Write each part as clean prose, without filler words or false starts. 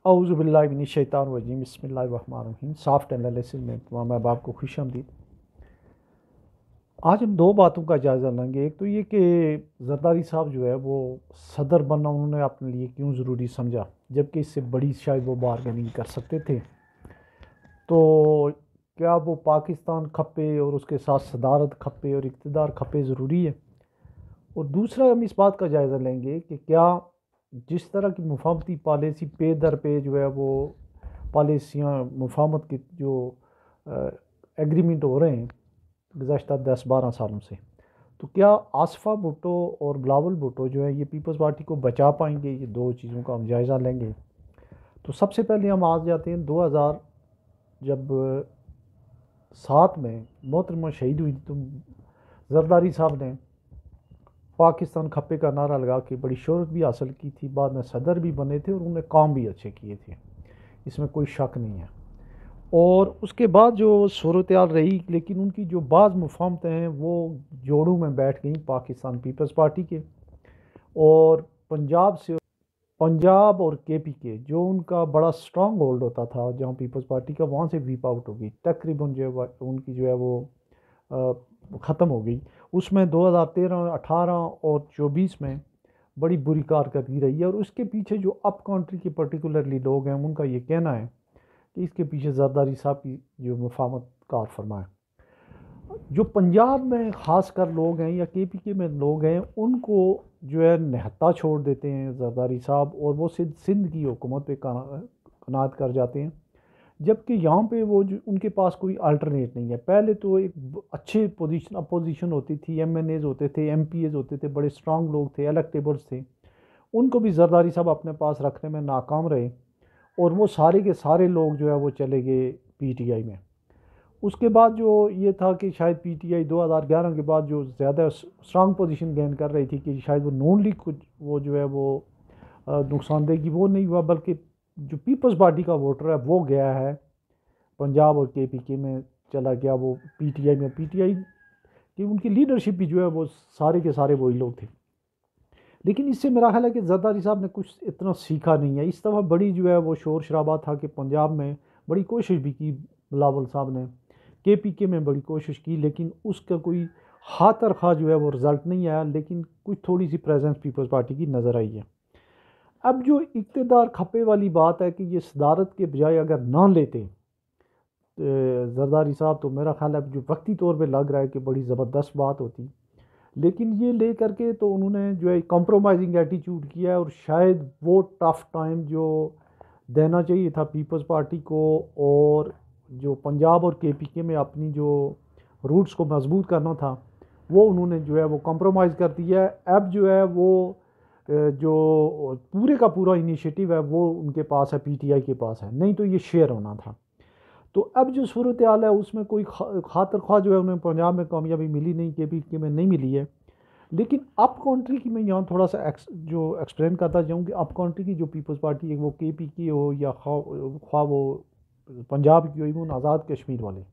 औज़ुबिल्लाहि बिस्मिल्लाहिर्रहमानिर्रहीम। Soft analysis में तमाम अहबाब को खुशामदीद। आज हम दो बातों का जायज़ा लेंगे। एक तो ये कि जरदारी साहब जो है वो सदर बनना उन्होंने अपने लिए क्यों ज़रूरी समझा, जबकि इससे बड़ी शायद वो बारगेनिंग कर सकते थे। तो क्या वो पाकिस्तान खपे और उसके साथ सदारत खपे और इक़्तिदार खपे ज़रूरी है। और दूसरा हम इस बात का जायज़ा लेंगे कि क्या जिस तरह की मुफाहमती पॉलिसी पे दर पे जो है वो पॉलिसियाँ मुफाहमत की जो एग्रीमेंट हो रहे हैं गुज़श्ता 10-12 सालों से, तो क्या आसफ़ा भुट्टो और बिलावल भुट्टो जो है ये पीपल्स पार्टी को बचा पाएंगे। ये दो चीज़ों का हम जायज़ा लेंगे। तो सबसे पहले हम आ जाते हैं 2000 जब 7 में मोहतरमा शहीद हुई तो जरदारी साहब ने पाकिस्तान खप्पे का नारा लगा के बड़ी शोहरत भी हासिल की थी। बाद में सदर भी बने थे और उन्होंने काम भी अच्छे किए थे, इसमें कोई शक नहीं है। और उसके बाद जो सूरत हाल रही, लेकिन उनकी जो बाज़ मुफाहमतें हैं वो जोड़ों में बैठ गई पाकिस्तान पीपल्स पार्टी के और पंजाब और केपी के, जो उनका बड़ा स्ट्रांग होल्ड होता था जहाँ पीपल्स पार्टी का, वहाँ से वीप आउट हो गई। तकरीबन जो है उनकी जो है वो ख़त्म हो गई। उसमें 2013, 18 और 24 में बड़ी बुरी कारकर्दगी रही है। और उसके पीछे जो अप कंट्री के पर्टिकुलरली लोग हैं उनका ये कहना है कि इसके पीछे जरदारी साहब की जो मुफाहमत कार फरमा है। जो पंजाब में ख़ासकर लोग हैं या केपीके में लोग हैं उनको जो है निहत्ता छोड़ देते हैं जरदारी साहब, और वो सिंध की हुकूमत पे कनात कर जाते हैं। जबकि यहाँ पे वो जो उनके पास कोई अल्टरनेट नहीं है। पहले तो एक अच्छे पोजीशन अपोजिशन होती थी, एमएनएज होते थे, एमपीएज होते थे, बड़े स्ट्रांग लोग थे, इलेक्टेबल्स थे। उनको भी जरदारी साहब अपने पास रखने में नाकाम रहे और वो सारे के सारे लोग जो है वो चले गए पीटीआई में। उसके बाद जो ये था कि शायद पीटीआई 2011 के बाद जो ज़्यादा स्ट्रांग पोजीशन गेन कर रही थी कि शायद वो नॉन लीग कुछ वो जो है वो नुकसानदेह वो नहीं हुआ, बल्कि जो पीपल्स पार्टी का वोटर है वो गया है पंजाब और केपीके में, चला गया वो पीटीआई में। पीटीआई की उनकी लीडरशिप भी जो है वो सारे के सारे वही लोग थे। लेकिन इससे मेरा ख्याल है कि जरदारी साहब ने कुछ इतना सीखा नहीं है। इस दफ़ा बड़ी जो है वो शोर शराबा था कि पंजाब में बड़ी कोशिश भी की बिलावल साहब ने, केपीके में बड़ी कोशिश की, लेकिन उसका कोई हाथ खा जो है वो रिज़ल्ट नहीं आया। लेकिन कुछ थोड़ी सी प्रेजेंस पीपल्स पार्टी की नज़र आई है। अब जो इक़्तिदार खपे वाली बात है कि ये सदारत के बजाय अगर ना लेते जरदारी साहब, तो मेरा ख्याल है जो वक्ती तौर पे लग रहा है कि बड़ी ज़बरदस्त बात होती। लेकिन ये ले करके तो उन्होंने जो है कॉम्प्रोमाइजिंग एटीट्यूड किया है और शायद वो टफ टाइम जो देना चाहिए था पीपल्स पार्टी को और जो पंजाब और केपीके में अपनी जो रूट्स को मजबूत करना था वो उन्होंने जो है वो कॉम्प्रोमाइज़ कर दिया है। अब जो है वो जो पूरे का पूरा इनिशिएटिव है वो उनके पास है, पीटीआई के पास है, नहीं तो ये शेयर होना था। तो अब जो सूरत हाल है उसमें कोई खातर ख्वाह जो है उन्हें पंजाब में कामयाबी मिली नहीं, केपीके में नहीं मिली है। लेकिन अप कंट्री की मैं यहाँ थोड़ा सा जो एक्सप्लेन करता जाऊँ कि अप कंट्री की जो पीपल्स पार्टी है वो केपी की हो या ख्वाह वो पंजाब की हो, वो आज़ाद कश्मीर वाले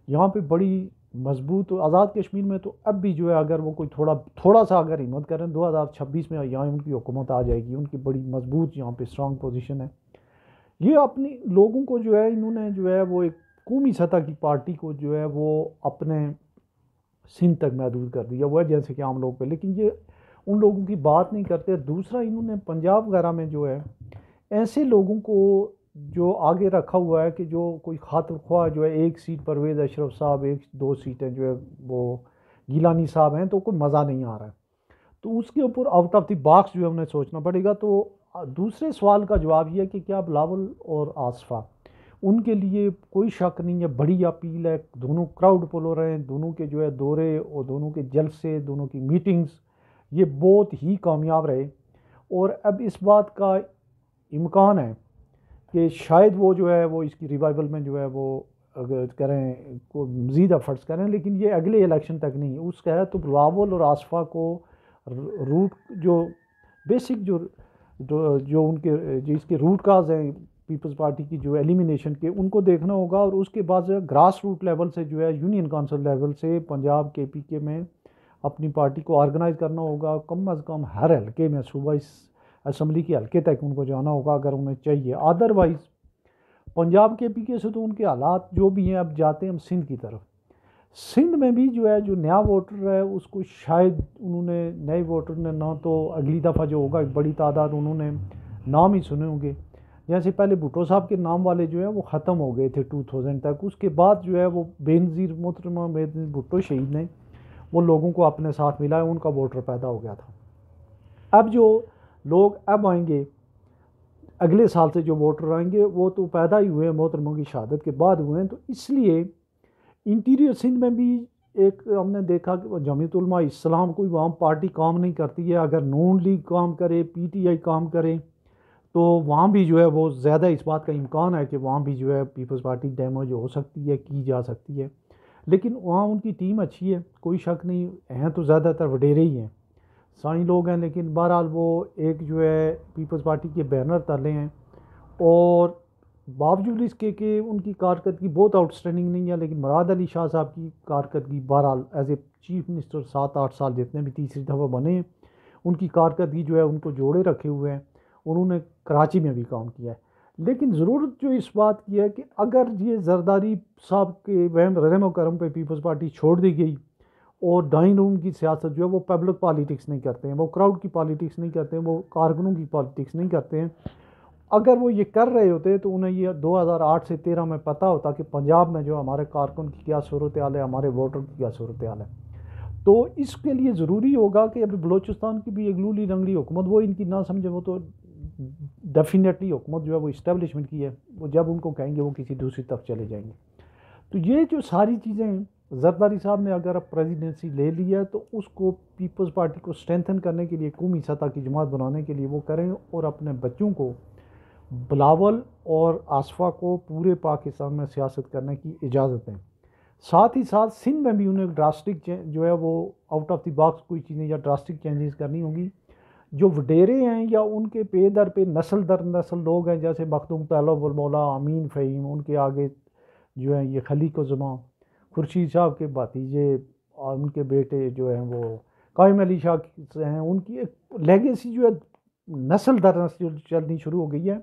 यहाँ पे बड़ी मजबूत। आज़ाद कश्मीर में तो अब भी जो है अगर वो कोई थोड़ा सा अगर हिम्मत करें 2026 में यहाँ उनकी हुकूमत आ जाएगी। उनकी बड़ी मजबूत यहाँ पे स्ट्रांग पोजीशन है। ये अपने लोगों को जो है इन्होंने जो है वो एक कौमी सतह की पार्टी को जो है वो अपने सिंध तक महदूद कर दिया हुआ है, जैसे कि आम लोग पे। लेकिन ये उन लोगों की बात नहीं करते। दूसरा, इन्होंने पंजाब वगैरह में जो है ऐसे लोगों को जो आगे रखा हुआ है कि जो कोई खातिर ख्वाह जो है, एक सीट परवेज़ अशरफ साहब, एक दो सीटें जो है वो गिलानी साहब हैं, तो कोई मज़ा नहीं आ रहा है। तो उसके ऊपर आउट ऑफ द बॉक्स जो है उन्हें सोचना पड़ेगा। तो दूसरे सवाल का जवाब ये है कि क्या बिलावल और आसफ़ा, उनके लिए कोई शक नहीं है, बड़ी अपील है। दोनों क्राउड पुल हो रहे हैं, दोनों के जो है दौरे और दोनों के जलसे, दोनों की मीटिंग्स ये बहुत ही कामयाब रहे। और अब इस बात का इम्कान है कि शायद वो जो है वो इसकी रिवाइवल में जो है वो अगर करें को मज़ीद एफर्ट्स करें। लेकिन ये अगले इलेक्शन तक नहीं। उसका है तो बिलावल और आसफ़ा को रूट जो बेसिक जो उनके जो इसके रूट काज हैं पीपल्स पार्टी की जो एलिमिनेशन के, उनको देखना होगा। और उसके बाद ग्रास रूट लेवल से जो है यूनियन काउंसिल लेवल से पंजाब केपीके में अपनी पार्टी को ऑर्गेनाइज़ करना होगा। कम अज़ कम हर हल्के में सुबह इस असम्बली के हल्के तक उनको जाना होगा अगर उन्हें चाहिए। अदरवाइज़ पंजाब के पीके से तो उनके हालात जो भी हैं, अब जाते हैं हम सिंध की तरफ। सिंध में भी जो है, जो नया वोटर है उसको शायद उन्होंने, नए वोटर ने ना तो अगली दफ़ा जो होगा एक बड़ी तादाद उन्होंने नाम ही सुने होंगे। जैसे पहले भुट्टो साहब के नाम वाले जो है वो ख़त्म हो गए थे 2000 तक। उसके बाद जो है वो बेनज़ीर मोहतरमा बेनज़ीर भुट्टो शहीद ने वो लोगों को अपने साथ मिलाया, उनका वोटर पैदा हो गया था। अब जो लोग अब आएंगे अगले साल से, जो वोटर आएंगे वो तो पैदा ही हुए हैं मोहतरमा की शहादत के बाद हुए हैं। तो इसलिए इंटीरियर सिंध में भी एक हमने देखा कि जमीयत उलमा इस्लाम कोई वहाँ पार्टी काम नहीं करती है। अगर नून लीग काम करे, पीटीआई काम करे, तो वहाँ भी जो है वो ज़्यादा इस बात का इम्कान है कि वहाँ भी जो है पीपल्स पार्टी डैमेज हो सकती है, की जा सकती है। लेकिन वहाँ उनकी टीम अच्छी है, कोई शक नहीं हैं, तो ज़्यादातर वडेरे ही हैं, साई लोग हैं। लेकिन बहरहाल वो एक जो है पीपल्स पार्टी के बैनर तले हैं, और बावजूद इसके कि उनकी कारकर्दगी बहुत आउटस्टैंडिंग नहीं है, लेकिन मुराद अली शाह साहब की कारकर्दगी बहरहाल एज ए चीफ मिनिस्टर 7-8 साल जितने भी तीसरी दफ़ा बने हैं, उनकी कारकर्दगी जो है उनको जोड़े रखे हुए हैं। उन्होंने कराची में भी काम किया है। लेकिन ज़रूरत जो इस बात की है कि अगर ये जरदारी साहब के वहम रहम करम पे पीपल्स पार्टी छोड़ दी गई, और डाइन रूम की सियासत जो है वो पब्लिक पॉलिटिक्स नहीं करते हैं, वो क्राउड की पॉलिटिक्स नहीं करते हैं, वो कारकुनों की पॉलिटिक्स नहीं करते हैं। अगर वो ये कर रहे होते तो उन्हें ये 2008 से 13 में पता होता कि पंजाब में जो हमारे कारकुन की क्या सूरत हाल है, हमारे वोटर की क्या सूरत हाल है। तो इसके लिए ज़रूरी होगा कि अभी बलोचिस्तान की भी एक लूली रंगली हुकूमत, वो इनकी ना समझे, वो तो डेफिनेटली हुकूमत जो है वो इस्टेब्लिशमेंट की है, वो जब उनको कहेंगे वो किसी दूसरी तरफ चले जाएंगे। तो ये जो सारी चीज़ें, जरदारी साहब ने अगर अब प्रेसिडेंसी ले ली है तो उसको पीपल्स पार्टी को स्ट्रेंथन करने के लिए, कौमी सतह की जमात बनाने के लिए वो करें, और अपने बच्चों को, बिलावल और आसफा को पूरे पाकिस्तान में सियासत करने की इजाज़त दें। साथ ही साथ सिंध में भी उन्हें ड्रास्टिक जो है वो आउट ऑफ द बॉक्स कोई चीज़ें या ड्रास्टिक चेंजेस करनी होंगी। जो वडेरे हैं या उनके पे दर पे नस्ल दर नस्ल लोग हैं, जैसे मखदूम तलब मौला, अमीन फ़हीम, उनके आगे जो है ये खलीक ज़मा, खुर्शीद साहब के भतीजे और उनके बेटे जो हैं वो कायम अली शाह से हैं, उनकी एक लेगेसी जो है नस्ल दर नस्ल चलनी शुरू हो गई है।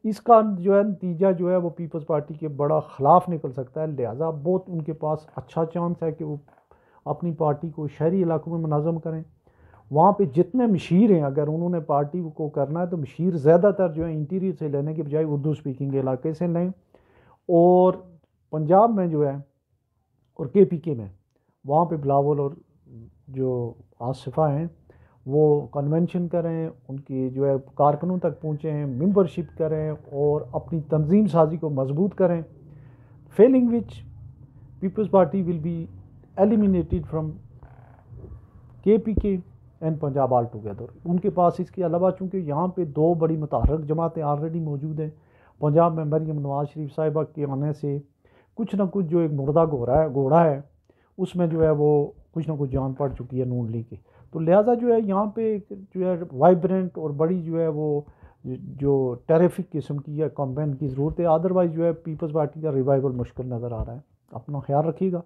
इसका जो है नतीजा जो है वो पीपल्स पार्टी के बड़ा ख़िलाफ़ निकल सकता है। लिहाजा बहुत उनके पास अच्छा चांस है कि वो अपनी पार्टी को शहरी इलाकों में मुनज़्ज़म करें। वहाँ पे जितने मशीर हैं, अगर उन्होंने पार्टी को करना है तो मशीर ज़्यादातर जो है इंटीरियर से लेने के बजाय उर्दू स्पीकिंग इलाके से लें। और पंजाब में जो है और KPK में, वहाँ पे बिलावल और जो आसिफा हैं वो कन्वेंशन करें, उनकी जो है कारकुनों तक पहुँचें, मेंबरशिप करें और अपनी तंजीम साजी को मजबूत करें। Failing which Peoples Party will be eliminated from KPK and Punjab all together. उनके पास इसके अलावा चूँकि यहाँ पे दो बड़ी मुतहर्रिक जमातें ऑलरेडी मौजूद हैं। पंजाब में मरियम नवाज शरीफ साहिबा के आने से कुछ ना कुछ जो एक मुर्दा घोड़ा है उसमें जो है वो कुछ ना कुछ जान पड़ चुकी है नून लीग की। तो लिहाजा जो है यहाँ पे जो है वाइब्रेंट और बड़ी जो है वो जो टेरिफिक किस्म की है कैंपेन की ज़रूरत है। अदरवाइज़ जो है पीपल्स पार्टी का रिवाइवल मुश्किल नज़र आ रहा है। अपना ख्याल रखिएगा।